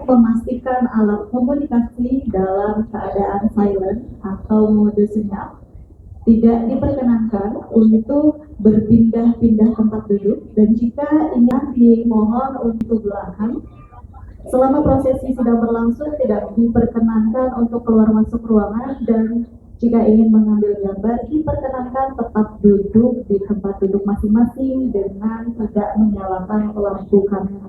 memastikan alat komunikasi dalam keadaan silent atau mode senyap. Tidak diperkenankan untuk berpindah-pindah tempat duduk, dan jika ini dimohon untuk belakang. Selama prosesi sedang berlangsung tidak diperkenankan untuk keluar masuk ruangan, dan jika ingin mengambil gambar diperkenankan tetap duduk di tempat duduk masing-masing dengan tidak menyalakan lampu kamera.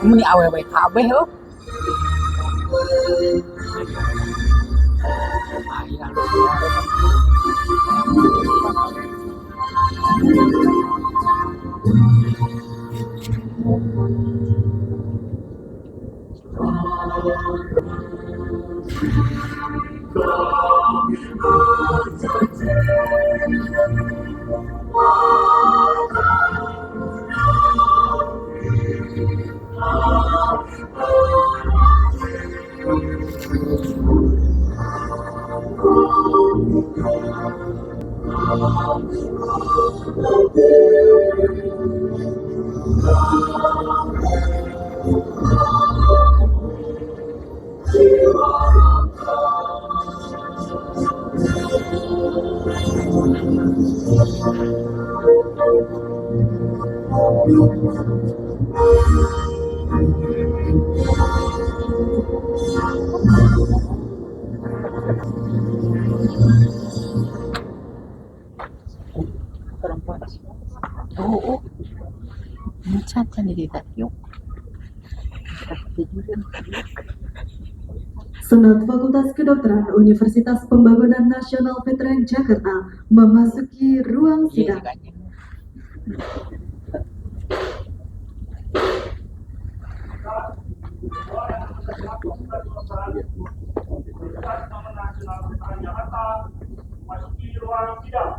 Ini awewe kabeh loh. Perempuan. Oh. Mencatat di yuk. Senat Fakultas Kedokteran Universitas Pembangunan Nasional Veteran Jakarta memasuki ruang sidang. Memasuki ruang sidang.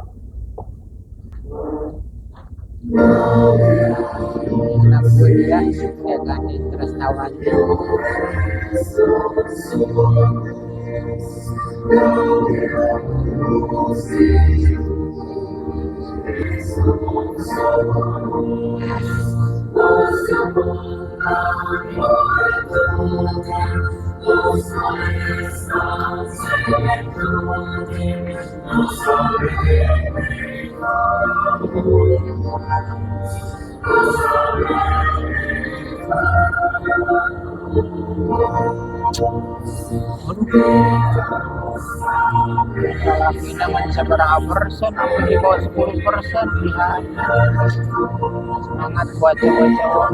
Nakuya ya kan terus tawan. Kalau pindaman seberapa persen, aku di bawah 10% lihat. Semangat buat cowok-cowok.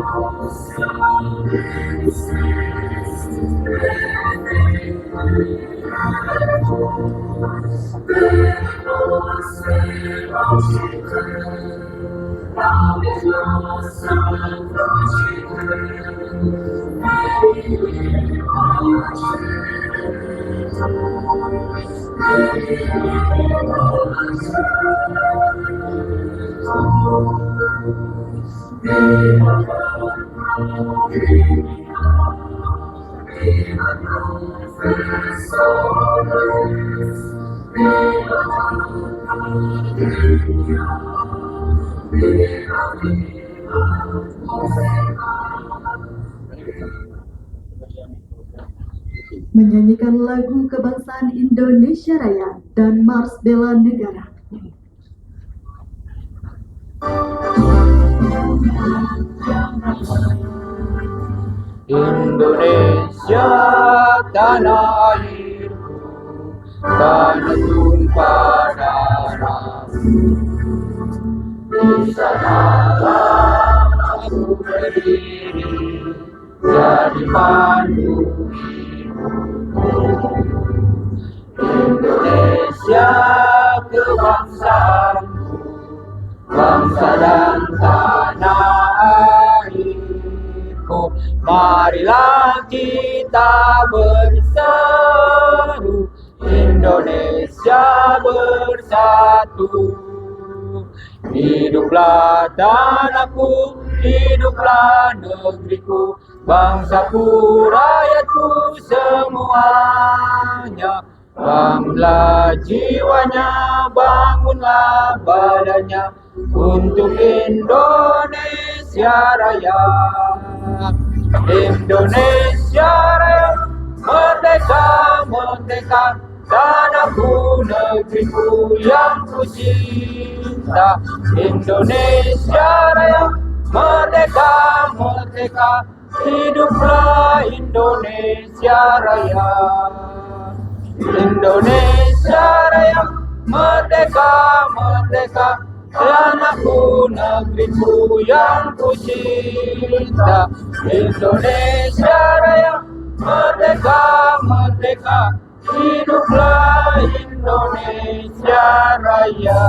Menyanyikan lagu kebangsaan Indonesia Raya dan Mars Bela Negara. Indonesia tanah airku, tanah tumpah darahku. sanalah aku berdiri, jadi pandu Indonesia kebangsaanku, bangsa dan tanah airku. Marilah kita berseru, Indonesia bersatu. Hiduplah tanahku, hiduplah negeriku, bangsaku, rakyatku semuanya. Bangunlah jiwanya, bangunlah badannya untuk Indonesia Raya. Indonesia Raya, merdeka, merdeka, tanahku, negeriku yang ku cinta. Indonesia Raya, merdeka, merdeka, hiduplah Indonesia Raya. Indonesia Raya, merdeka, merdeka, tanahku, negeriku yang ku cinta. Indonesia Raya, merdeka, merdeka, hiduplah Indonesia Raya.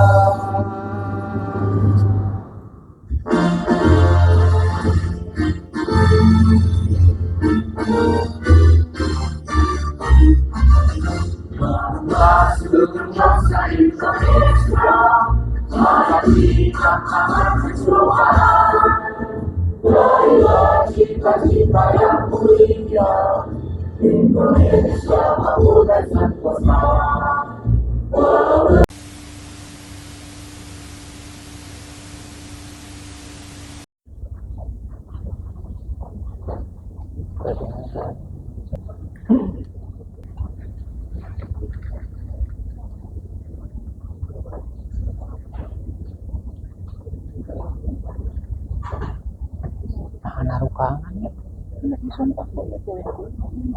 Bangsa Indonesia, kita akan bersuara. Raihlah cita-cita yang mulia, Indonesia mampu dan sempurna. Naruh kangen ya.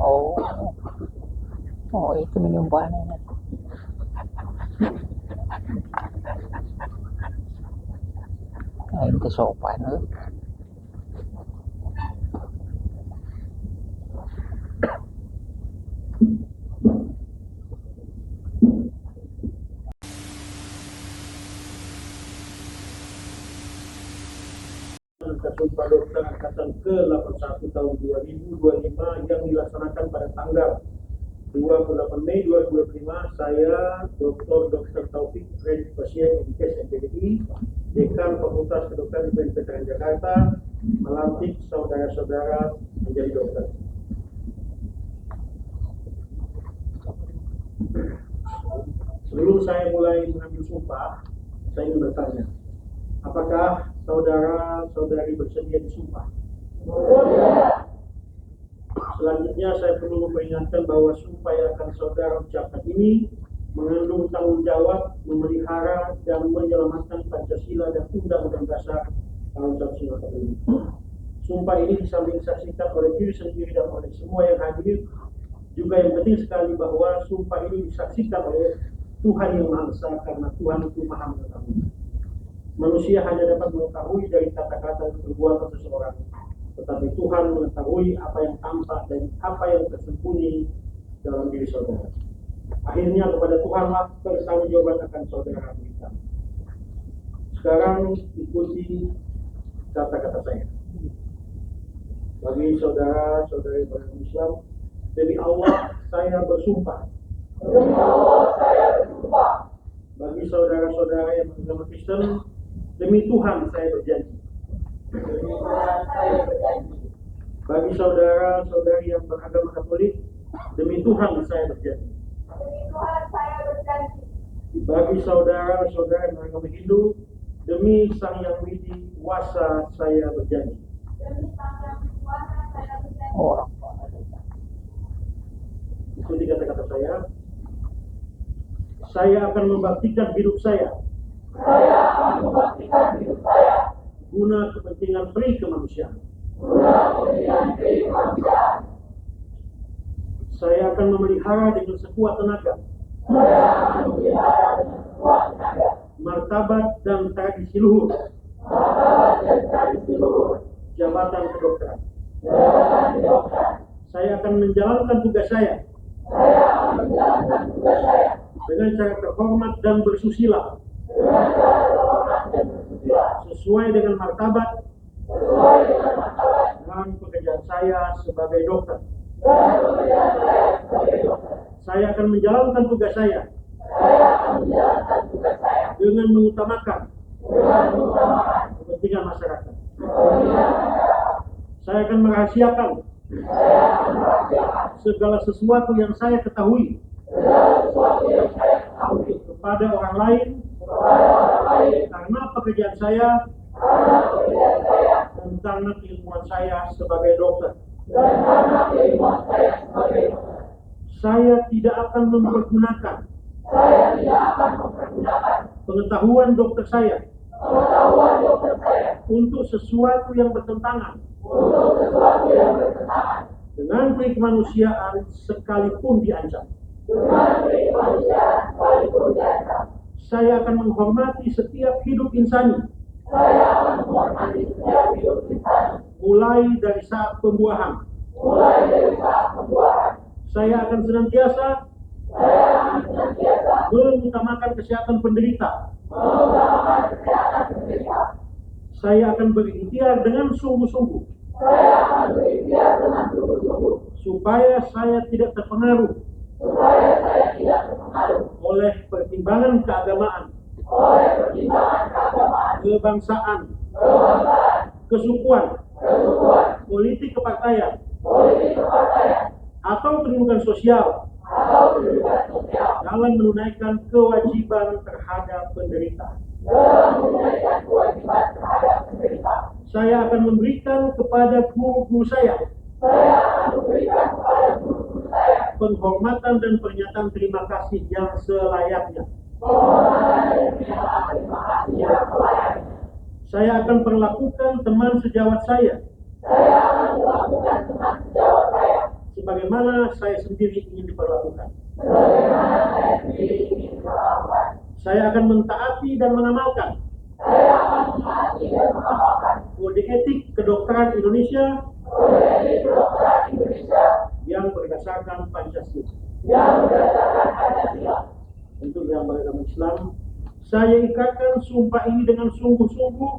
Oh, oh itu minum banana. Nah, ini kesopan. Sumpah Dokter Angkatan ke-81 tahun 2025 yang dilaksanakan pada tanggal 28 Mei 2025, saya Dr. Taufik Fred Pasien MKes MPDI, Dekan Fakultas Kedokteran UPN Jakarta, melantik saudara-saudara menjadi dokter. Sebelum saya mulai mengambil sumpah, saya ingin bertanya, apakah saudara-saudari bersedia disumpah? Selanjutnya saya perlu memperingatkan bahwa sumpah yang akan saudara ucapkan ini mengandung tanggung jawab memelihara dan menyelamatkan Pancasila dan Undang-Undang Dasar tahun 1945. Sumpah ini disamping disaksikan oleh diri sendiri dan oleh semua yang hadir, juga yang penting sekali bahwa sumpah ini disaksikan oleh Tuhan Yang Maha Esa, karena Tuhan itu Maha Mengetahui. Manusia hanya dapat mengetahui dari kata-kata dan perbuatan seseorang, tetapi Tuhan mengetahui apa yang tampak dan apa yang tersembunyi dalam diri saudara. Akhirnya kepada Tuhanlah pertanggungjawaban akan saudara berikan. Sekarang ikuti kata-kata saya. Bagi saudara-saudari beragama Islam, demi Allah saya bersumpah. Demi Allah saya bersumpah. Bagi saudara-saudara yang beragama Kristen, demi Tuhan saya berjanji. Demi Tuhan saya berjanji. Bagi saudara-saudari yang beragama Katolik, demi Tuhan saya berjanji. Demi Tuhan saya berjanji. Bagi saudara-saudara yang beragama Hindu, demi Sang Yang Widi Wasa saya berjanji. Demi Sang Yang Widi Wasa saya berjanji. Ikuti kata-kata saya. Saya akan membaktikan hidup saya. Saya akan membaktikan hidup saya guna kepentingan pri kemanusiaan. Guna kepentingan pri kemanusiaan. Saya akan memelihara dengan sekuat tenaga. Saya akan memelihara dengan sekuat tenaga martabat dan tradisi luhur. jabatan kedokteran. Saya akan menjalankan tugas saya dengan cara terhormat dan bersusila sesuai dengan martabat dan pekerjaan saya sebagai dokter. Saya akan menjalankan tugas saya dengan mengutamakan kepentingan masyarakat. Saya akan merahasiakan segala sesuatu yang saya ketahui kepada orang lain karena pekerjaan saya dan karena keilmuan saya sebagai dokter. Saya tidak akan mempergunakan pengetahuan dokter saya untuk sesuatu yang bertentangan dengan kemanusiaan sekalipun diancam. Saya akan menghormati setiap hidup insani, mulai dari saat pembuahan. Saya akan senantiasa mengutamakan kesehatan penderita. Saya akan berikhtiar dengan sungguh-sungguh supaya saya tidak terpengaruh oleh pertimbangan keagamaan, kebangsaan, kesukuan, politik kepartaian, atau kedudukan sosial dalam menunaikan kewajiban terhadap penderita. Saya akan memberikan kepada guru-guru saya penghormatan dan pernyataan terima kasih yang selayaknya. Saya akan perlakukan teman sejawat saya sebagaimana saya sendiri ingin diperlakukan. Saya akan mentaati dan mengamalkan kode etik kedokteran Indonesia yang berdasarkan Pancasila. Untuk yang beragama Islam, saya ikatkan sumpah ini dengan sungguh-sungguh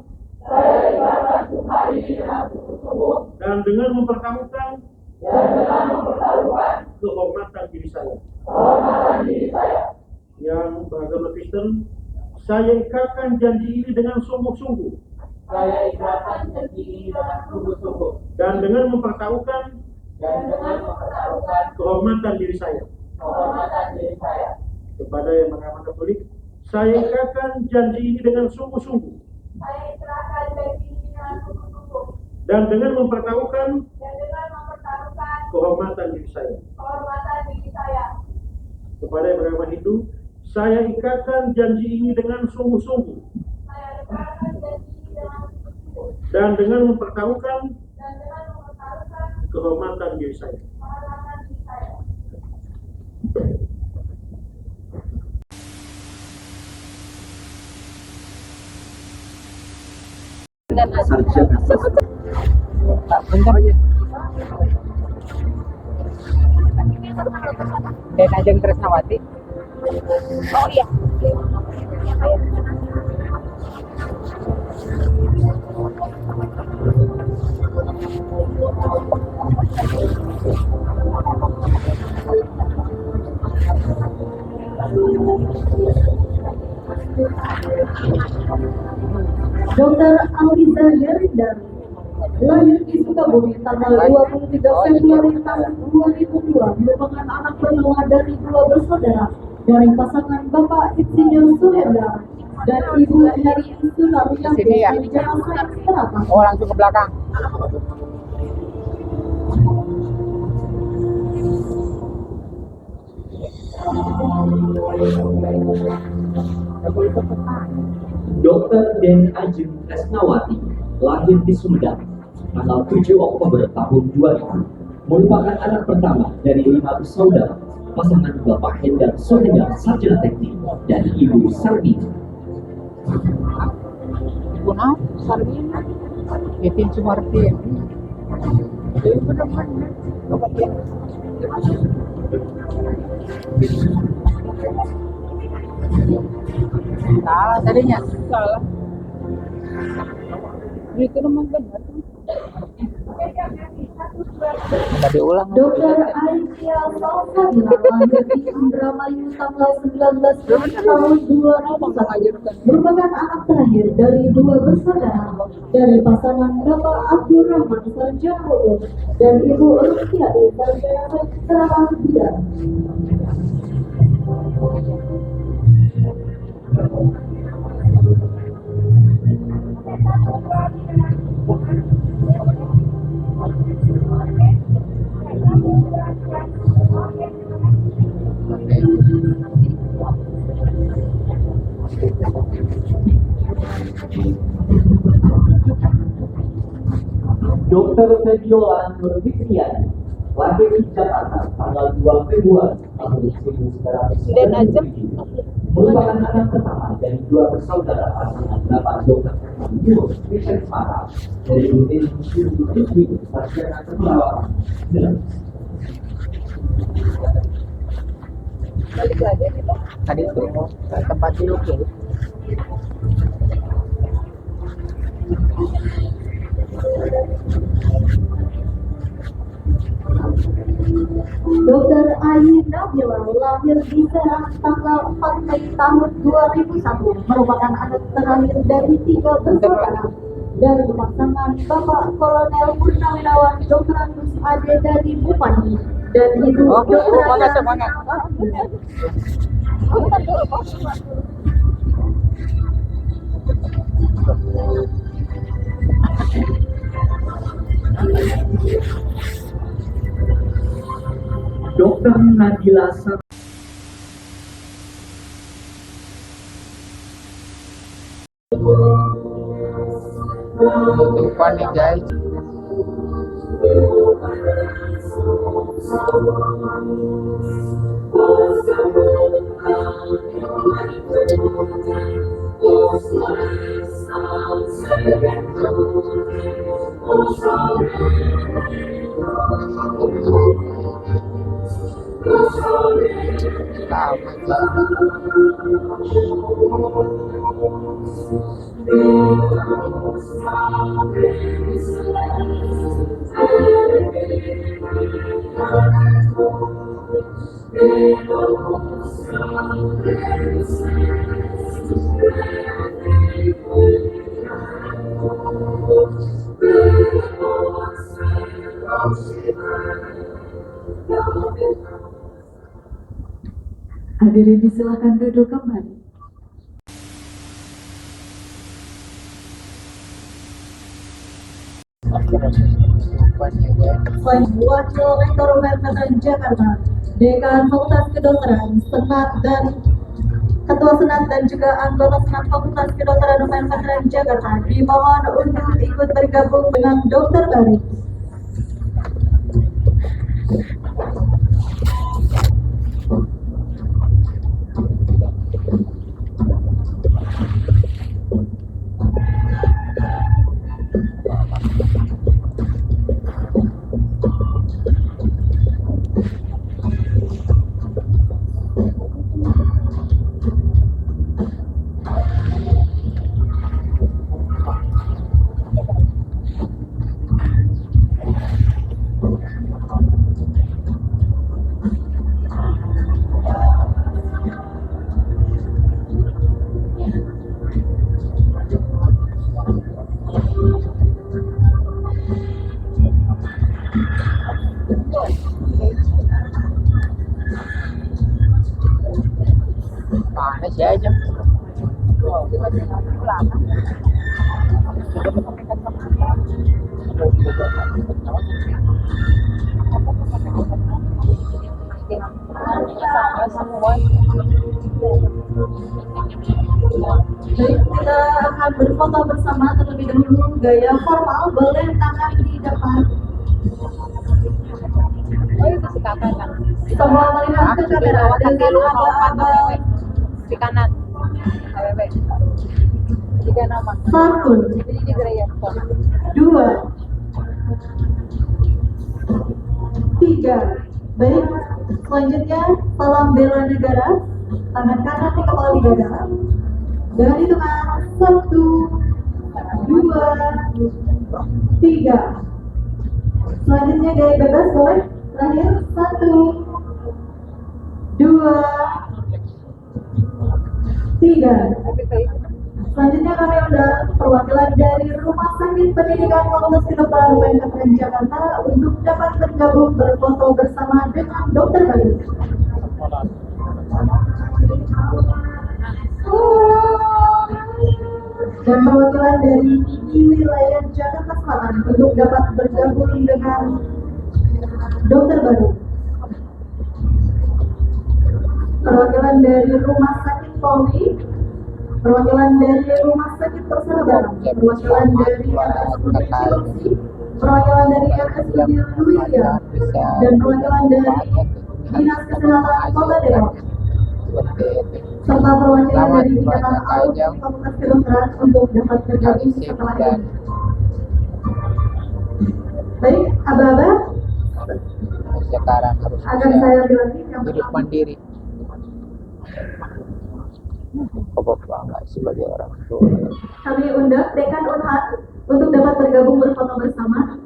dan dengan mempertaruhkan kehormatan diri saya. Yang beragama Kristen, saya ikatkan janji ini dengan sungguh-sungguh dan dengan mempertaruhkan kehormatan diri saya. Kepada yang beragama Katolik, saya ikatkan janji ini dengan sungguh-sungguh dan dengan mempertaruhkan kehormatan diri saya. Kepada yang beragama Hindu, saya ikatkan janji ini dengan sungguh-sungguh dan dengan mempertaruhkan kehormatan diri saya. Dan Ajeng Tresnawati. Oh iya. Dr. Aliza Herindari lahir di Sukabumi tanggal 23 Februari tahun 2002, merupakan anak pertama dari dua bersaudara dari pasangan Bapak Insinyur Suhendra dan Ibu Heri Sunaryanti Sini ya. Sarjana Sains Terapan. Oh, langsung ke belakang. Dr. Den Ajeng Tresnawati lahir di Sumedang tanggal 7 Oktober tahun 2000, merupakan anak pertama dari 5 bersaudara, pasangan Bapak Hendar Sohendar Sarjana Teknik dan Ibu Sarmi. ibu nah Sarmina Titin Sumarti itu benar-benar salah tadinya salah itu memang benar tadi ulang Dr. Aisyah Salsabila lahir di Indramayu tanggal 19 Juli tahun 2001, merupakan anak terakhir dari dua bersaudara dari pasangan Bapak Abdurrahman Sarjana dan Ibu Rukiati Sarjana Sarabia. Dr. Febiola Nurfitriani lahir di Jakarta tanggal 2 Februari tahun 1997, merupakan anak pertama dari dua bersaudara pasangan Bapak Dr. Fernando Richard Mara dari Institut Sarjana Keperawatan. Balik lagi kita. tadi itu tempat dulu tuh Dr. Ayi Nabila lahir di Serang tanggal 4 Mei tahun 2001, merupakan anak terakhir dari tiga bersaudara dari pasangan Bapak Kolonel Purnawirawan Dr. Agus Ade dari Bupati dan Ibu Dr. semangat Dr. Nabila Sar tutupan nih guys Hadirin disilakan duduk kembali. tutupan ya guys Wakil Rektor UMPTN Jakarta, Dekan Fakultas Kedokteran, Senat dan Ketua Senat dan juga anggota Senat Fakultas Kedokteran UMPTN Jakarta dimohon untuk ikut bergabung dengan Dr. Baris. panas ya aja Baik, kita akan berfoto bersama terlebih dahulu. Gaya formal, boleh tangan di depan. Oh itu si kakak kan. Semua melihat ke kamera dengan aba-aba Di kanan. AWW. 3 nama. 1, Jadi di gereja. 2, 3. Baik, selanjutnya salam bela negara. Tangan kanan di kepala di dada. Dengan hitungan 1, 2, 3. Selanjutnya gaya bebas boleh. Terakhir 1, 2, 3. Selanjutnya kami undang perwakilan dari Rumah Sakit Pendidikan Fakultas Kedokteran UPN Jakarta untuk dapat bergabung berfoto bersama dengan Dokter Bayu. Dan perwakilan dari wilayah Jakarta Selatan untuk dapat bergabung dengan Dokter Baru. Perwakilan dari Rumah Sakit Polri, perwakilan dari Rumah Sakit Persahabatan, perwakilan dari RSUD Cilengsi, perwakilan dari RSUD Luiria, dan perwakilan dari Dinas Kesehatan Kota Depok, serta perwakilan dari Ikatan Alumni Fakultas Kedokteran untuk dapat bergabung setelah ini. Baik, aba-aba, Sekarang harus akan bisa saya bilangin yang hidup pertama. mandiri. Kok bangga sebagai orang tua. Kami undang Dekan Unhad untuk dapat bergabung berfoto bersama.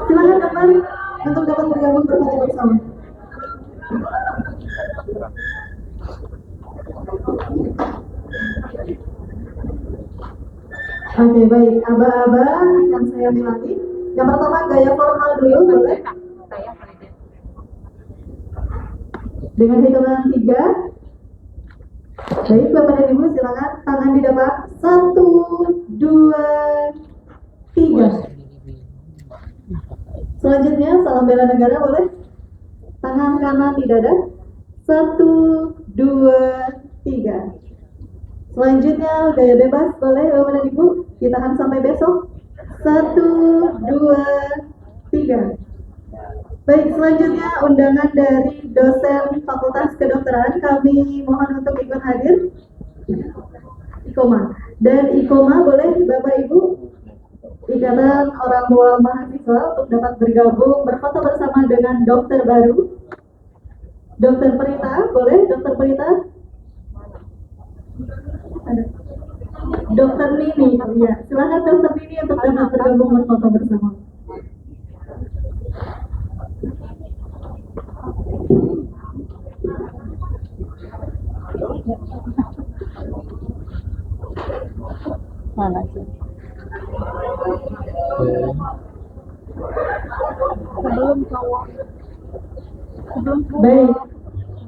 Silakan depan untuk dapat bergabung berfoto bersama. Oke, baik, aba-aba yang saya miliki. Yang pertama gaya formal dulu, boleh? Dengan hitungan 3. Baik, Bapak dan Ibu silakan tangan di depan. 1, 2, 3. Selanjutnya salam bela negara boleh? Tangan kanan di dada. 1, 2, 3. Selanjutnya gaya bebas boleh Bapak dan Ibu ditahan sampai besok. 1, 2, 3. Baik, selanjutnya undangan dari dosen Fakultas Kedokteran kami mohon untuk ikut hadir. Ikoma. Dan Ikoma boleh Bapak Ibu Ikatan Orang Tua Mahasiswa untuk dapat bergabung berfoto bersama dengan dokter baru. Dokter Perita, boleh Dokter Perita? Ada. Dokter Nini, ya. Silakan Dokter Nini untuk dapat bergabung berfoto bersama. Mana sih? Sebelum cowok. Baik,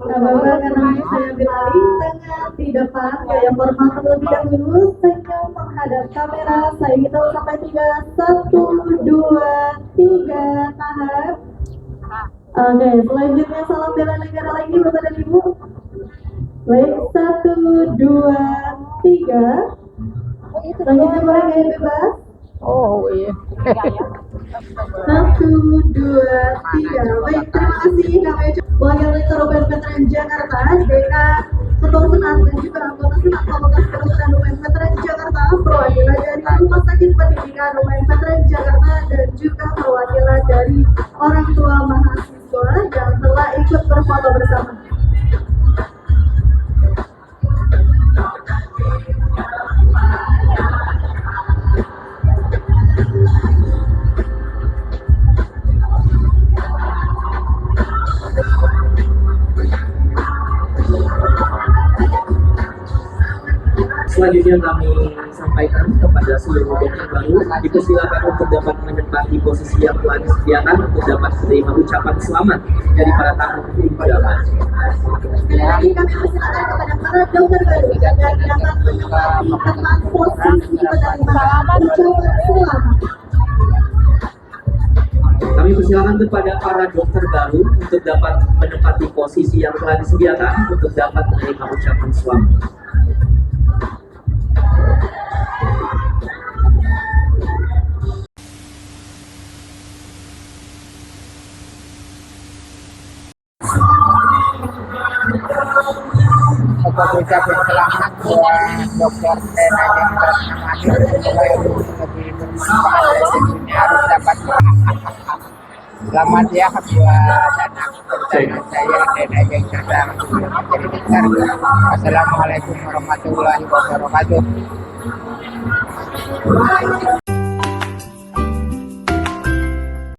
Bapak karena saya beralih tangan di depan gaya formal terlebih dahulu, senyum menghadap kamera, saya hitung sampai 3, 1, 2, 3, tahan. Oke, selanjutnya salam bela negara lagi Bapak dan Ibu. Baik, 1, 2, 3. Selanjutnya boleh gaya bebas. Oh iya. 1, 2, 3. Baik, terima kasih kami Wakil Rektor UPN Veteran Jakarta, Dekan, Ketua Senat dan juga anggota Senat Fakultas Kedokteran UPN Veteran Jakarta, perwakilan dari Rumah Sakit Pendidikan UPN Veteran Jakarta dan juga perwakilan dari orang tua mahasiswa yang telah ikut berfoto bersama. Selanjutnya kami sampaikan kepada seluruh dokter baru dipersilakan untuk dapat menempati posisi yang telah disediakan untuk dapat menerima ucapan selamat dari para tamu undangan. Sekali lagi kami persilakan kepada para dokter baru agar dapat menempati tempat posisi penerima ucapan selamat. Kami persilakan kepada para dokter baru untuk dapat menempati posisi yang telah disediakan untuk dapat menerima ucapan selamat. ucapin selamat buat dokter Tena Jenderal Namadi, semoga ilmu lebih bermanfaat dan tentunya harus dapat. Selamat ya buat anak pertama saya Tena Jenderal menjadi besar. Assalamualaikum warahmatullahi wabarakatuh.